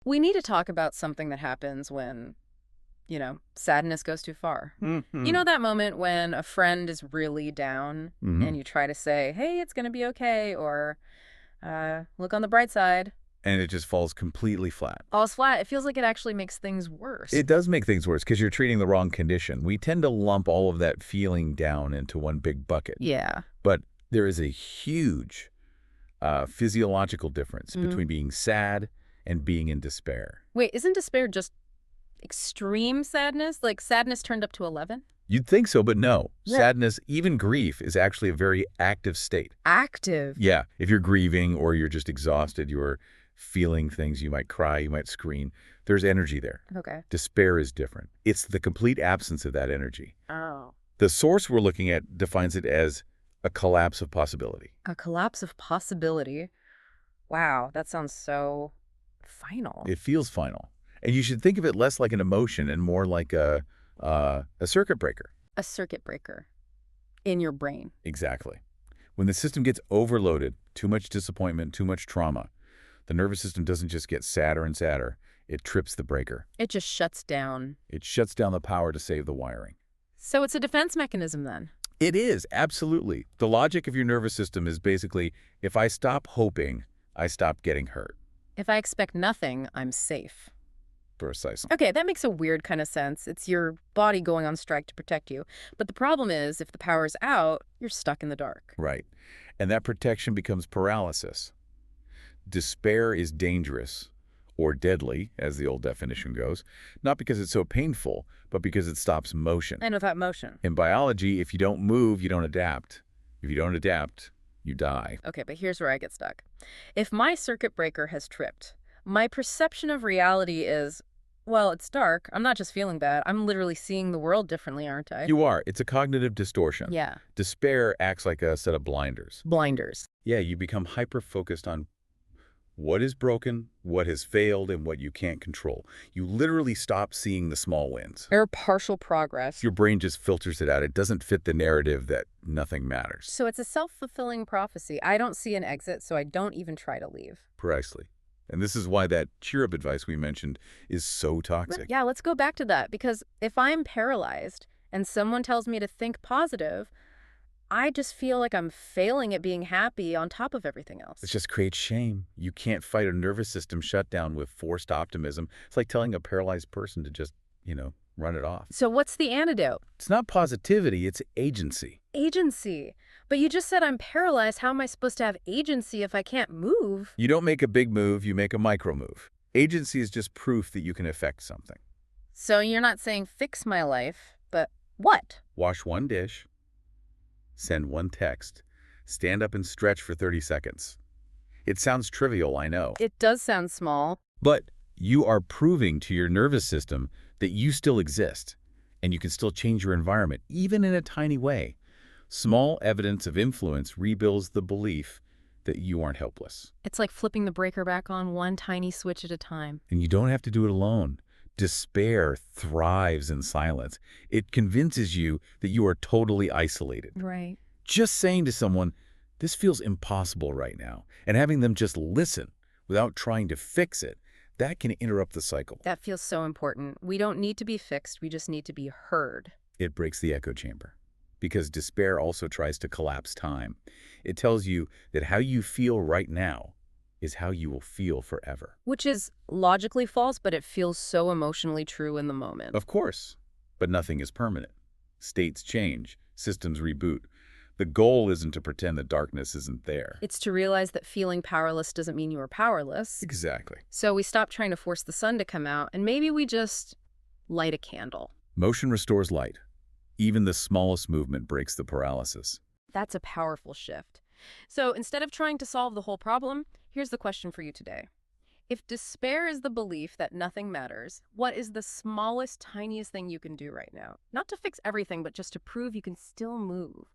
We need to talk about something that happens when, sadness goes too far. You Hmm. know that moment when a friend is really down Hmm. and you try to say, hey, it's going to be okay, or look on the bright side. And it just falls completely flat. All's flat. It feels like it actually makes things worse. It does make things worse because you're treating the wrong condition. We tend to lump all of that feeling down into one big bucket. Yeah. But there is a huge physiological difference Mhm. between being sad and being in despair. Wait, isn't despair just extreme sadness? Like sadness turned up to 11? You'd think so, but no. Yeah. Sadness, even grief, is actually a very active state. Active. Yeah, if you're grieving or you're just exhausted, you're feeling things, you might cry, you might scream, there's energy there. Okay. Despair is different. It's the complete absence of that energy. Oh. The source we're looking at defines it as a collapse of possibility. A collapse of possibility. Wow, that sounds so final. It feels final. And you should think of it less like an emotion and more like a circuit breaker. A circuit breaker in your brain. Exactly. When the system gets overloaded, too much disappointment, too much trauma, the nervous system doesn't just get sadder and sadder. It trips the breaker. It just shuts down. It shuts down the power to save the wiring. So it's a defense mechanism then. It is, absolutely. The logic of your nervous system is basically, if I stop hoping, I stop getting hurt. If I expect nothing, I'm safe. Precisely. Okay, that makes a weird kind of sense. It's your body going on strike to protect you. But the problem is, if the power's out, you're stuck in the dark. Right. And that protection becomes paralysis. Despair is dangerous, or deadly, as the old definition goes, not because it's so painful, but because it stops motion. And without motion. In biology, if you don't move, you don't adapt. If you don't adapt, you die. Okay, but here's where I get stuck. If my circuit breaker has tripped, my perception of reality is, well, it's dark. I'm not just feeling bad. I'm literally seeing the world differently, aren't I? You are. It's a cognitive distortion. Yeah. Despair acts like a set of blinders. Blinders. Yeah, you become hyper-focused on what is broken, what has failed, and what you can't control. You literally stop seeing the small wins. Or partial progress. Your brain just filters it out. It doesn't fit the narrative that nothing matters. So it's a self-fulfilling prophecy. I don't see an exit, so I don't even try to leave. Precisely. And this is why that cheer-up advice we mentioned is so toxic. Yeah, let's go back to that, because if I'm paralyzed and someone tells me to think positive, I just feel like I'm failing at being happy on top of everything else. It just creates shame. You can't fight a nervous system shutdown with forced optimism. It's like telling a paralyzed person to just, run it off. So what's the antidote? It's not positivity, it's agency. Agency. But you just said I'm paralyzed. How am I supposed to have agency if I can't move? You don't make a big move, you make a micro move. Agency is just proof that you can affect something. So you're not saying fix my life, but what? Wash one dish, send one text, stand up and stretch for 30 seconds. It sounds trivial, I know. It does sound small. But you are proving to your nervous system that you still exist, and you can still change your environment, even in a tiny way. Small evidence of influence rebuilds the belief that you aren't helpless. It's like flipping the breaker back on one tiny switch at a time. And you don't have to do it alone. Despair thrives in silence. It convinces you that you are totally isolated. Right. Just saying to someone, this feels impossible right now, and having them just listen without trying to fix it, that can interrupt the cycle. That feels so important. We don't need to be fixed. We just need to be heard. It breaks the echo chamber. Because despair also tries to collapse time. It tells you that how you feel right now is how you will feel forever. Which is logically false, but it feels so emotionally true in the moment. Of course, but nothing is permanent. States change, systems reboot. The goal isn't to pretend that darkness isn't there. It's to realize that feeling powerless doesn't mean you are powerless. Exactly. So we stop trying to force the sun to come out, and maybe we just light a candle. Motion restores light. Even the smallest movement breaks the paralysis. That's a powerful shift. So instead of trying to solve the whole problem, here's the question for you today. If despair is the belief that nothing matters, what is the smallest, tiniest thing you can do right now? Not to fix everything, but just to prove you can still move.